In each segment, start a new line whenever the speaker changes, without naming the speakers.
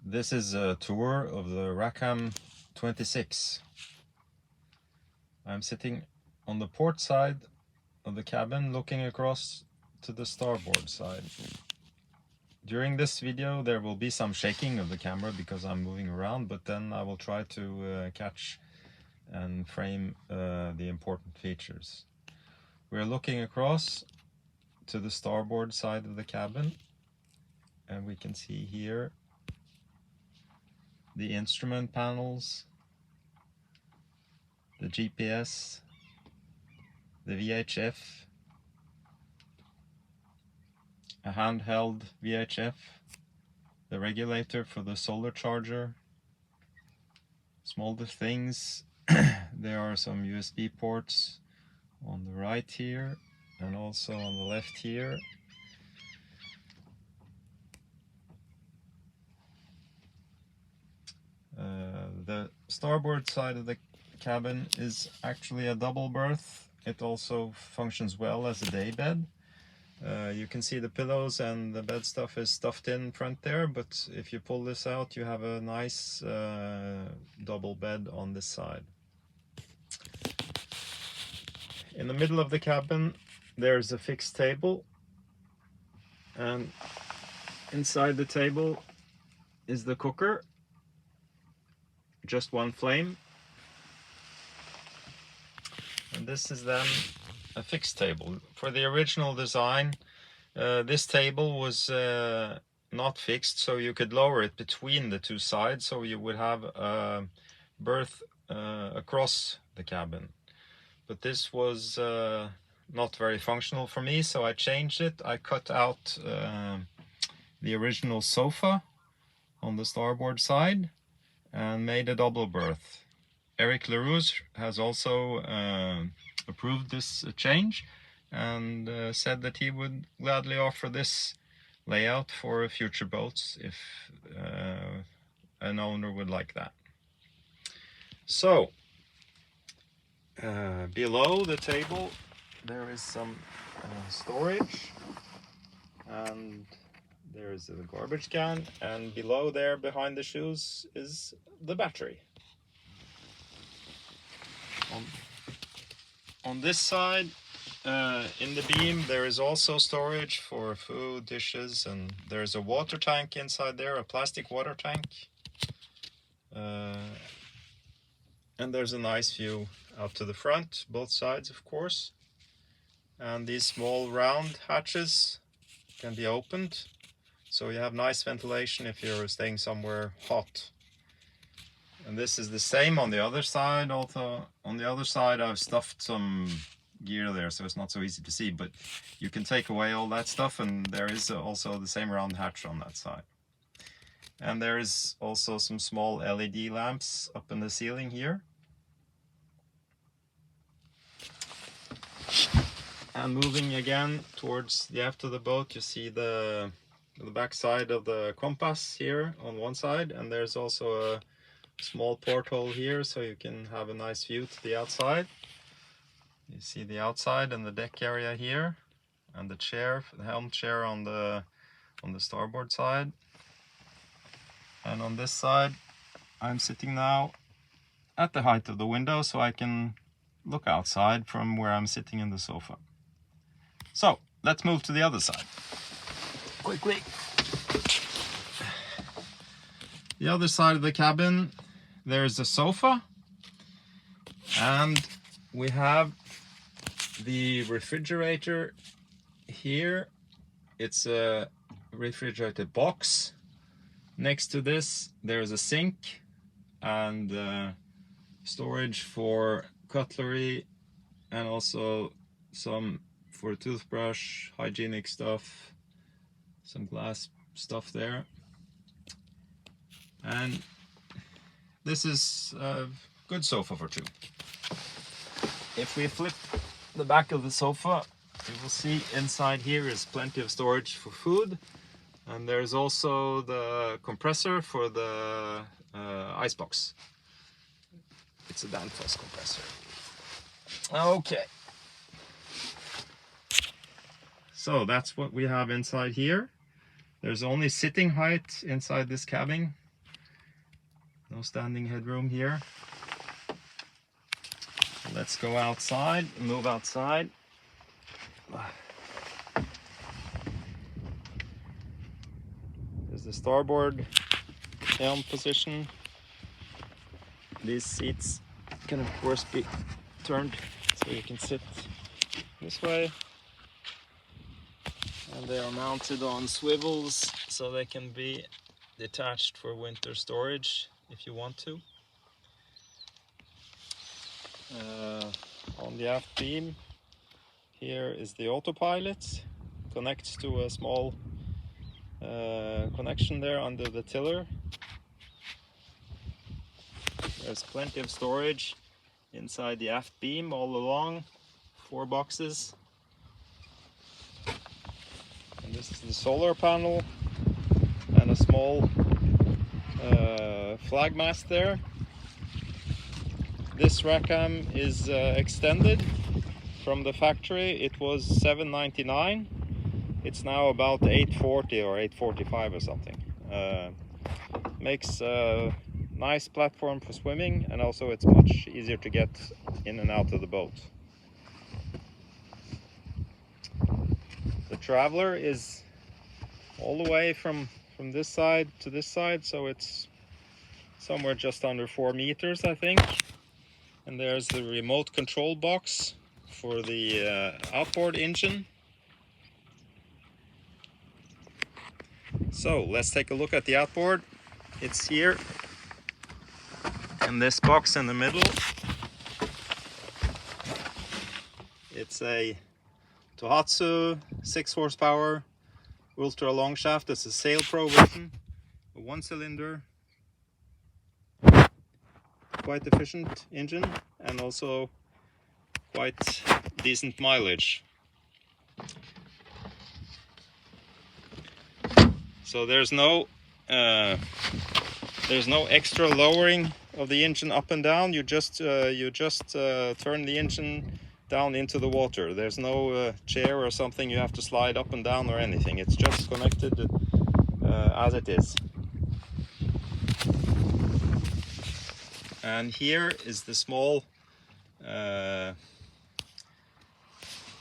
This is a tour of the Rackham 26. I'm sitting on the port side of the cabin looking across to the starboard side. During this video there will be some shaking of the camera because I'm moving around, but then I will try to catch and frame the important features. We're looking across to the starboard side of the cabin, and we can see here the instrument panels, the GPS, the VHF, a handheld VHF, the regulator for the solar charger, smaller things. There are some USB ports on the right here and also on the left here. The starboard side of the cabin is actually a double berth. It also functions well as a day bed. You can see the pillows and the bed stuff is stuffed in front there, but if you pull this out you have a nice double bed on this side. In the middle of the cabin there's a fixed table, and inside the table is the cooker, just one flame. And this is then a fixed table. For the original design, this table was not fixed, so you could lower it between the two sides, so you would have a berth across the cabin. But this was not very functional for me, so I changed it. I cut out the original sofa on the starboard side and made a double berth. Erik Lerouge has also approved this change and said that he would gladly offer this layout for future boats if an owner would like that. So below the table there is some storage, and there is a garbage can, and below there behind the shoes is the battery. On this side, in the beam, there is also storage for food, dishes, and there's a water tank inside there, a plastic water tank. And there's a nice view out to the front, both sides of course. And these small round hatches can be opened, so you have nice ventilation if you're staying somewhere hot. And this is the same on the other side. Also on the other side I've stuffed some gear there, so it's not so easy to see, but you can take away all that stuff, and there is also the same round hatch on that side. And there is also some small LED lamps up in the ceiling here. And moving again towards the aft of the boat, you see the back side of the compass here on one side, and there's also a small porthole here, so you can have a nice view to the outside. You see the outside and the deck area here, and the chair, the helm chair on the starboard side. And on this side I'm sitting now at the height of the window, so I can look outside from where I'm sitting in the sofa. So let's move to the other side quickly. The other side of the cabin, there's a sofa, and we have the refrigerator here. It's a refrigerated box. Next to this there's a sink and storage for cutlery, and also some for a toothbrush, hygienic stuff, some glass stuff there. And this is a good sofa for two. If we flip the back of the sofa, you will see inside here is plenty of storage for food, and there's also the compressor for the icebox. It's a Danfoss compressor. Okay. So that's what we have inside here. There's only sitting height inside this cabin No standing headroom here. Let's go outside, move outside. There's the starboard helm position. These seats can of course be turned so you can sit this way. And they are mounted on swivels so they can be detached for winter storage if you want to. On the aft beam here is the autopilot, connects to a small connection there under the tiller. There's plenty of storage inside the aft beam all along, 4 boxes. And this is the solar panel and a small flag mast there. This Rackham is extended from the factory. It was $7.99. It's now about $8.40 or $8.45 or something. Makes a nice platform for swimming, and also it's much easier to get in and out of the boat. The Traveler is all the way from this side to this side, so it's somewhere just under 4 meters, I think. And there's the remote control box for the outboard engine. So let's take a look at the outboard. It's here in this box in the middle. It's a Tohatsu 6 horsepower ultra long shaft. It's a Sail Pro version, a 1-cylinder, quite efficient engine, and also quite decent mileage. So there's no extra lowering of the engine up and down. You just turn the engine down into the water. There's no chair or something you have to slide up and down or anything. It's just connected as it is. And here is the small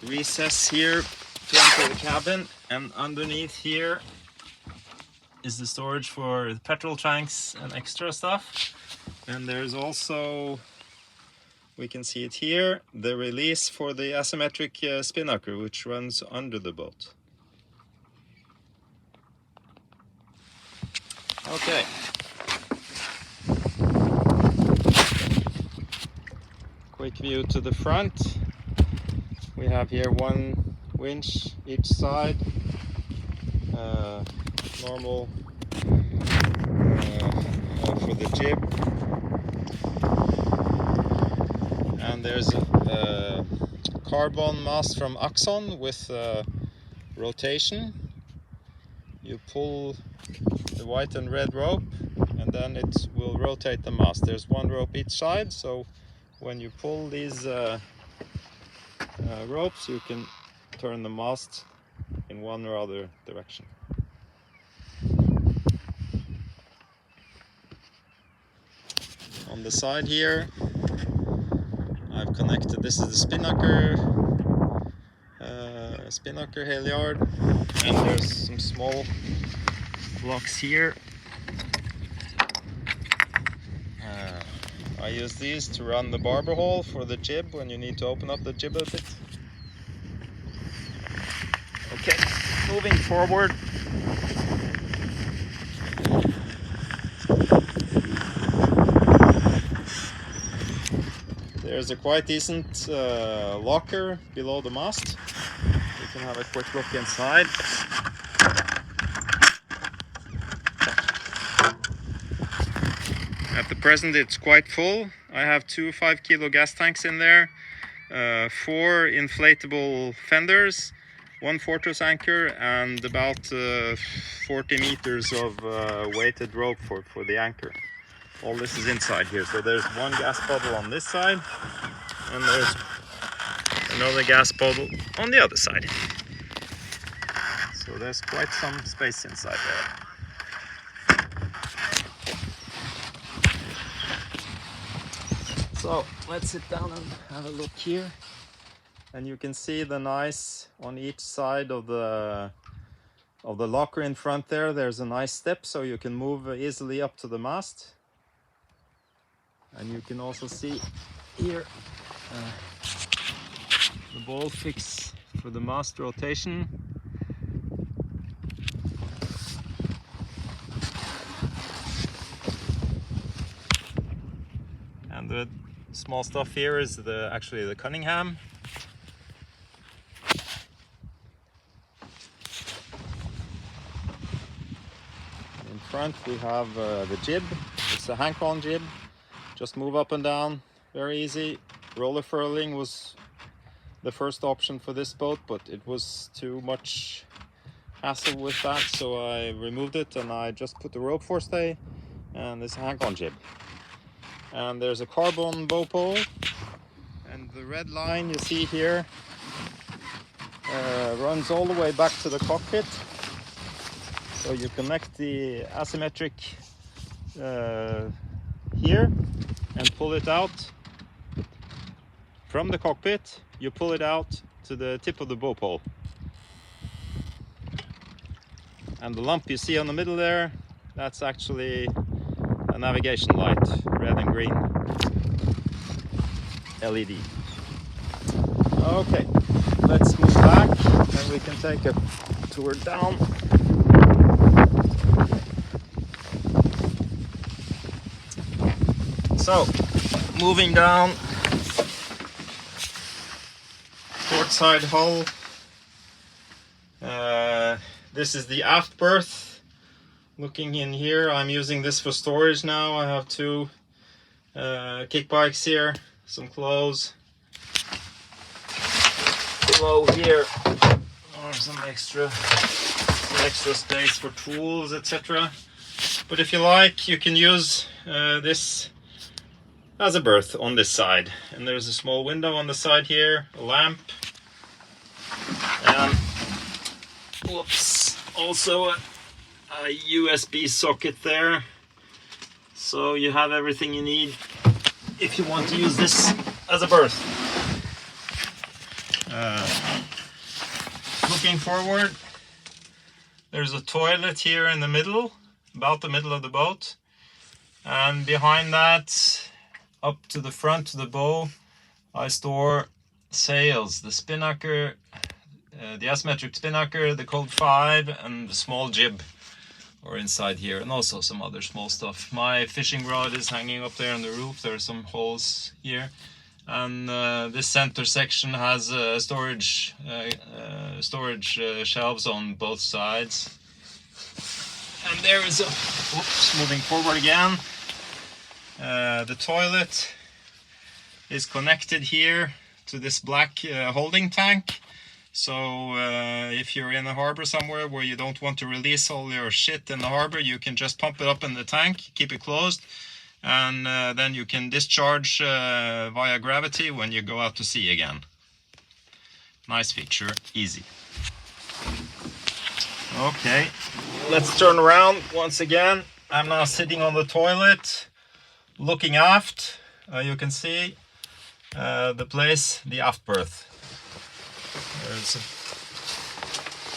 recess here to enter the cabin, and underneath here is the storage for the petrol tanks and extra stuff. And there's also, we can see it here, the release for the asymmetric spinnaker, which runs under the boat. Okay. Quick view to the front. We have here 1 winch each side, normal for the jib, and there's a carbon mast from Axxon with rotation. You pull the white and red rope and then it will rotate the mast. There's 1 rope each side, so when you pull these ropes, you can turn the mast in one or other direction. On the side here, I've connected, this is the spinnaker halyard, and there's some small blocks here. I use these to run the barber hole for the jib when you need to open up the jib a bit. Okay, moving forward. There's a quite decent locker below the mast. You can have a quick look inside. At the present it's quite full. I have 2 5-kilo gas tanks in there, 4 inflatable fenders, 1 fortress anchor, and about 40 meters of weighted rope for the anchor. All this is inside here. So there's 1 gas bottle on this side, and there's another gas bottle on the other side. So there's quite some space inside there. So let's sit down and have a look here. And you can see the nice on each side of the locker in front there. There's a nice step so you can move easily up to the mast. And you can also see here the ball fix for the mast rotation. And the small stuff here is actually the Cunningham. In front we have the jib. It's a Axxon jib. Just move up and down, very easy. Roller furling was the first option for this boat, but it was too much hassle with that, so I removed it and I just put the rope forestay and this Axxon jib. And there's a carbon bowpole, and the red line you see here runs all the way back to the cockpit. So you connect the asymmetric here and pull it out from the cockpit. You pull it out to the tip of the bowpole. And the lump you see on the middle there, that's actually a navigation light, red and green LED. Okay, let's move back and we can take a tour down. So, moving down, port side hull. This is the aft berth. Looking in here, I'm using this for storage now. I have two kick bikes here, some clothes. Below here are some extra space for tools, etc. But if you like, you can use this as a berth on this side. And there's a small window on the side here, a lamp, and whoops, also a USB socket there. So you have everything you need if you want to use this as a berth. Looking forward, there's a toilet here in the middle, about the middle of the boat, and behind that, up to the front of the bow, I store sails, the spinnaker, the asymmetric spinnaker, the code 5, and the small jib are inside here, and also some other small stuff. My fishing rod is hanging up there on the roof. There are some holes here, and this center section has storage shelves on both sides. And there is a, oops, moving forward again. The toilet is connected here to this black holding tank. So if you're in a harbor somewhere where you don't want to release all your shit in the harbor, you can just pump it up in the tank, keep it closed, and then you can discharge via gravity when you go out to sea again. Nice feature, easy. Okay, let's turn around once again. I'm now sitting on the toilet, looking aft. You can see the place, the aft berth. There's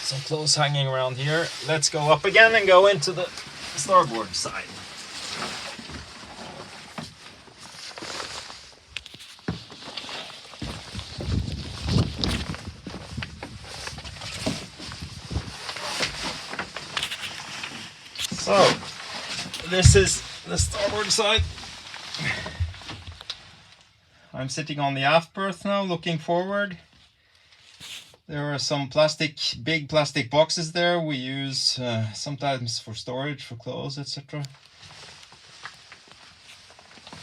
some clothes hanging around here. Let's go up again and go into the starboard side. So, this is the starboard side. I'm sitting on the aft berth now, looking forward. There are some big plastic boxes there we use sometimes for storage, for clothes, etc.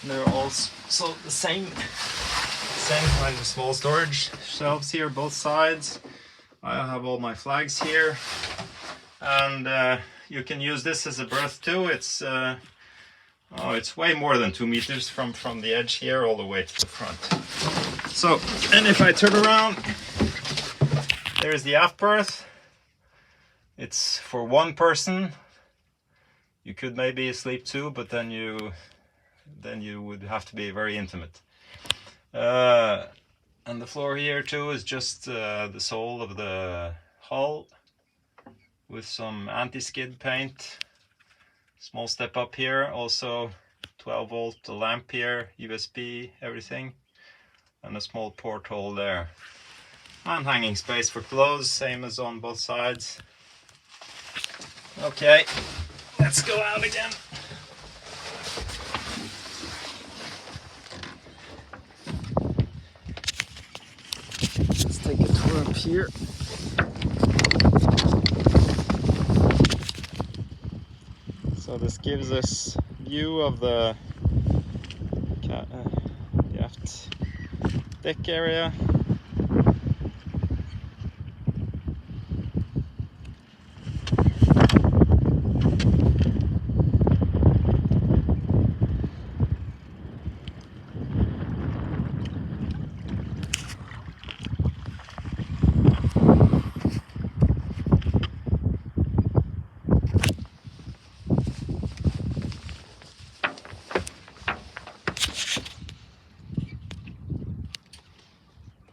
There are also the same kind of small storage shelves here, both sides. I have all my flags here, and you can use this as a berth too. It's way more than 2 meters from the edge here all the way to the front. So, and if I turn around, there's the aft berth. It's for one person. You could maybe sleep two, but then you would have to be very intimate. And the floor here too is just the sole of the hull with some anti-skid paint. Small step up here, also 12 volt lamp here, USB, everything, and a small porthole there. And hanging space for clothes, same as on both sides. Okay, let's go out again. Let's take a tour up here. So this gives us view of the aft deck area.